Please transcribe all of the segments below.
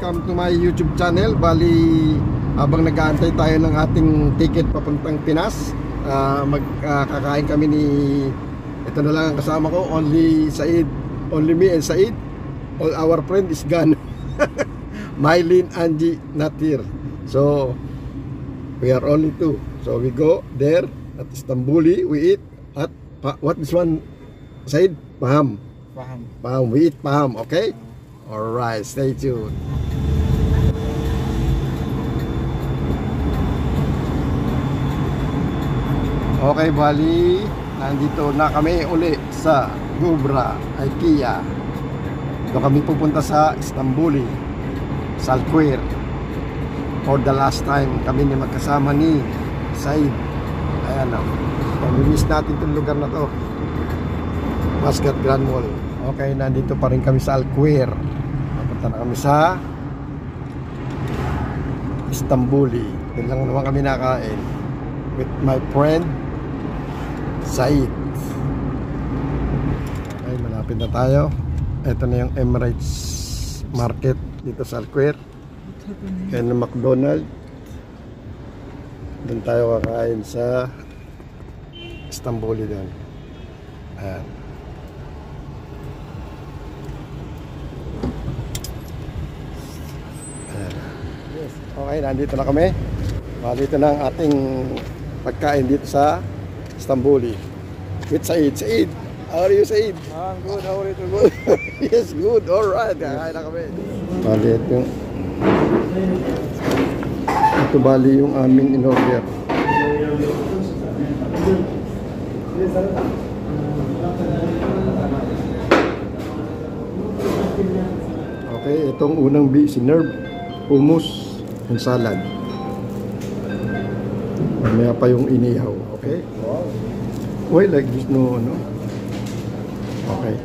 welcome to my YouTube channel. Bali, habang nag-aantay tayo ng ating ticket papuntang Pinas, magkakain kami ni, ito na lang ang kasama ko, only Said, only me and Said. All our friend is gone. Mylene, Angie, not here. So, we are only two. So, we go there at Istanbuli. We eat at, what is one, Said? Paham. Paham. We eat paham, okay? Alright, stay tuned. Okay, bali, nandito na kami uli sa Gubra, IKEA. Ito kami pupunta sa Istanbuli, Salquir. For the last time kami ni magkasama ni Said. Ayan o, pamimiss natin itong lugar na to, Muscat Grand Mall. Okay, nandito pa rin kami sa Salquir. Napunta na kami sa Istanbuli. Doon lang naman kami nakain with my friend Said. Okay, malapit na tayo. Ito na yung Emirates Market dito sa Salquir. Kaya ng McDonald's. Doon tayo kakain sa Istanbuli doon. Ayan. Okay, nandito na kami. Dito na ang ating pagkain dito sa Istanbuli with Said. Said, how are you, Said? I'm good, how are you? Good? Yes, good, alright. Kakain na kami. Ito bali yung aming in-order. Okay, itong unang sinerve, hummus and salad. Mamaya pa yung inihaw, okay? Why like this, no? Okay.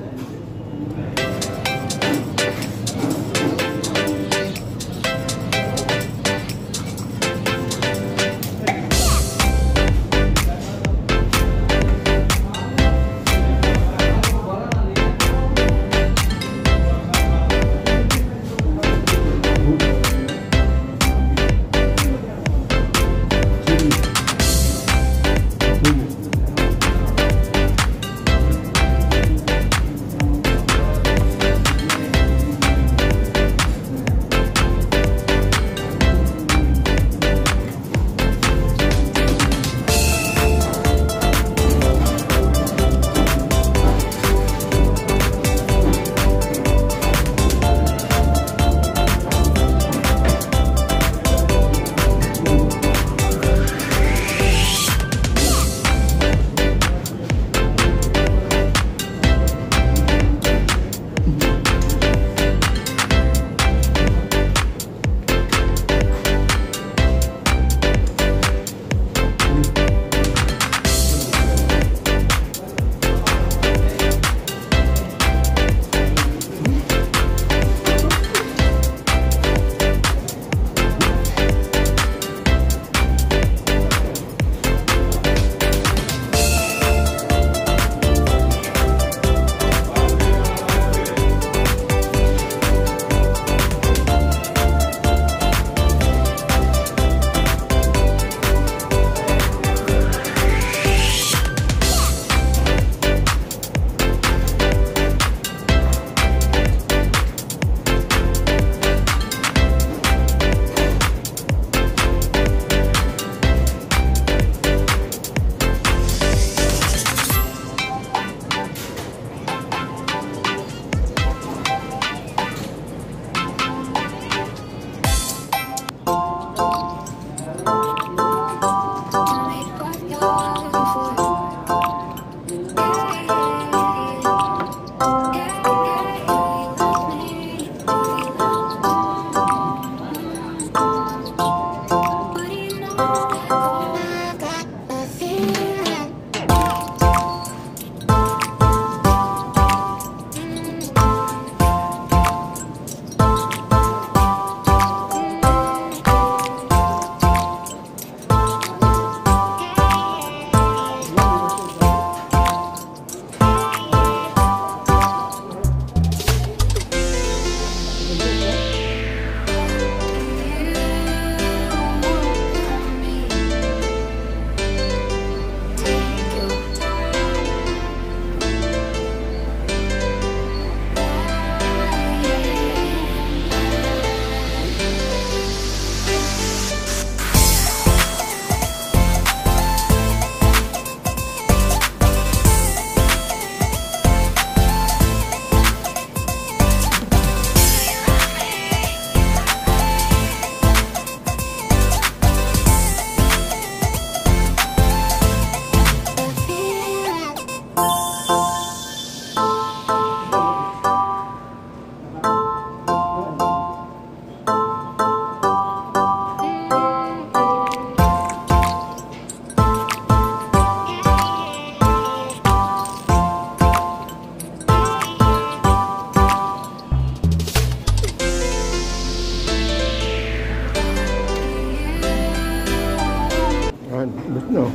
But no,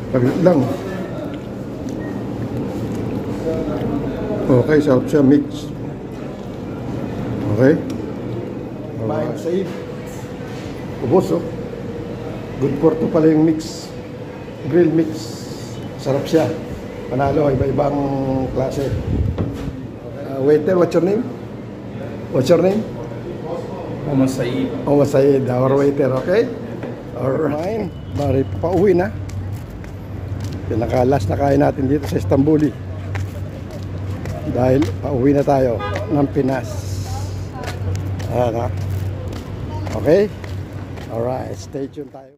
saglit lang. Okay, sarap siya, mix. Okay. Bayan sa Said. Ubos, oh. Good for to pala yung mix. Grill mix. Sarap siya. Panalo, iba-ibang klase. Waiter, what's your name? What's your name? Omar Said. Omar Said, our waiter, okay? Alright. Bari, pauwi na. Pinaka-last na kain natin dito sa Istanbul. Dahil pauwi na tayo ng Pinas. Okay? Alright, stay tuned tayo.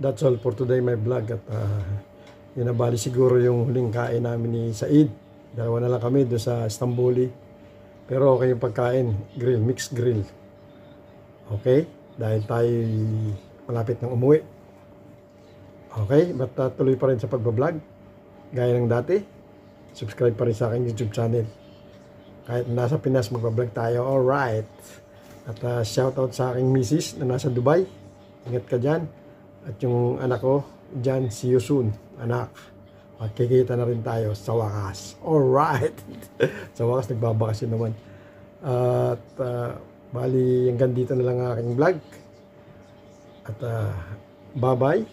That's all for today, my vlog. At yun na, bali siguro yung huling kain namin ni Said. Dalawa na lang kami doon sa Istanbul. Pero okay yung pagkain, grill, mixed grill. Okay? Dahil tayo malapit ng umuwi. Okay? But tuloy pa rin sa pagbablog. Gaya ng dati. Subscribe pa rin sa aking YouTube channel. Kahit nasa Pinas, magbablog tayo. Alright. At shoutout sa aking misis na nasa Dubai. Ingat ka dyan. At yung anak ko, dyan, see you soon, anak. Magkikita na rin tayo sa wakas. Alright! Sa wakas, nagbabakasyon naman. At bali, hanggang dito na lang ang aking vlog. At bye-bye.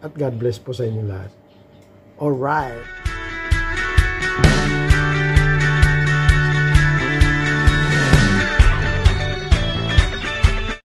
At God bless po sa inyo lahat. Alright!